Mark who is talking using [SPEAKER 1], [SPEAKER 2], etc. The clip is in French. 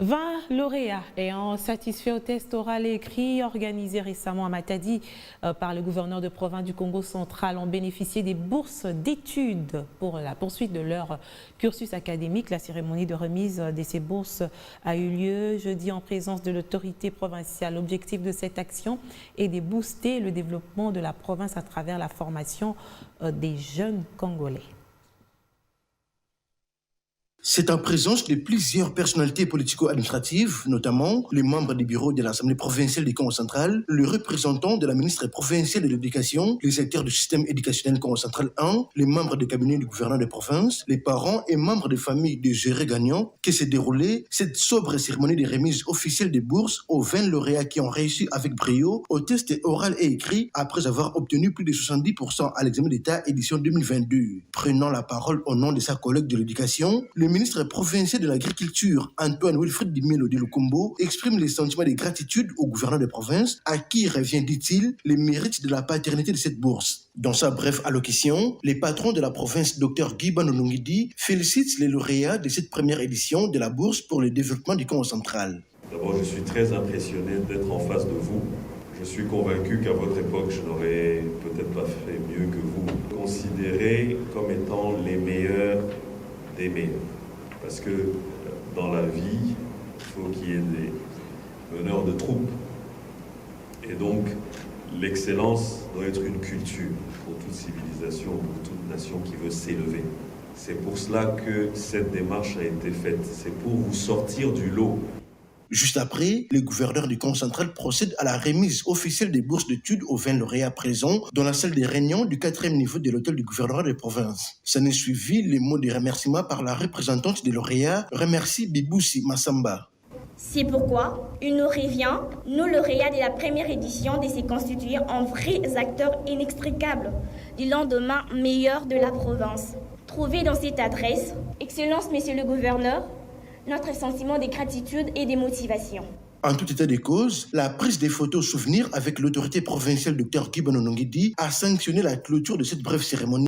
[SPEAKER 1] 20 lauréats ayant satisfait au test oral et écrit organisé récemment à Matadi par le gouverneur de province du Congo central ont bénéficié des bourses d'études pour la poursuite de leur cursus académique. La cérémonie de remise de ces bourses a eu lieu jeudi en présence de l'autorité provinciale. L'objectif de cette action est de booster le développement de la province à travers la formation des jeunes Congolais.
[SPEAKER 2] C'est en présence de plusieurs personnalités politico-administratives, notamment les membres du bureau de l'Assemblée provinciale du Congo central, le représentant de la ministre provinciale de l'Éducation, les acteurs du système éducationnel Congo central 1, les membres du cabinet du gouverneur de province, les parents et membres des familles de gérés gagnants, que s'est déroulée cette sobre cérémonie de remise officielle des bourses aux 20 lauréats qui ont réussi avec brio au test oral et écrit après avoir obtenu plus de 70% à l'examen d'État édition 2022. Prenant la parole au nom de sa collègue de l'Éducation, le ministre provincial de l'Agriculture, Antoine Wilfrid Dimelo de Lukumbo, exprime les sentiments de gratitude au gouverneur de province, à qui revient, dit-il, les mérites de la paternité de cette bourse. Dans sa brève allocution, les patrons de la province, Dr Guy Banonongidi, félicitent les lauréats de cette première édition de la bourse pour le développement du Congo central.
[SPEAKER 3] D'abord, je suis très impressionné d'être en face de vous. Je suis convaincu qu'à votre époque, je n'aurais peut-être pas fait mieux que vous. Considérés comme étant les meilleurs des meilleurs. Parce que dans la vie, il faut qu'il y ait des meneurs de troupes. Et donc, l'excellence doit être une culture pour toute civilisation, pour toute nation qui veut s'élever. C'est pour cela que cette démarche a été faite. C'est pour vous sortir du lot.
[SPEAKER 2] Juste après, le gouverneur du Congo central procède à la remise officielle des bourses d'études aux 20 lauréats présents dans la salle des réunions du 4e niveau de l'hôtel du gouverneur de province. Ça n'est suivi les mots de remerciement par la représentante des lauréats, remercie Biboussi Massamba.
[SPEAKER 4] C'est pourquoi il nous revient, nous lauréats de la première édition, de se constituer en vrais acteurs inextricables du lendemain meilleur de la province. Trouvez dans cette adresse, Excellence Monsieur le Gouverneur, notre sentiment de gratitude et de motivation.
[SPEAKER 2] En tout état de cause, la prise des photos souvenirs avec l'autorité provinciale Dr Guy Banonongidi a sanctionné la clôture de cette brève cérémonie.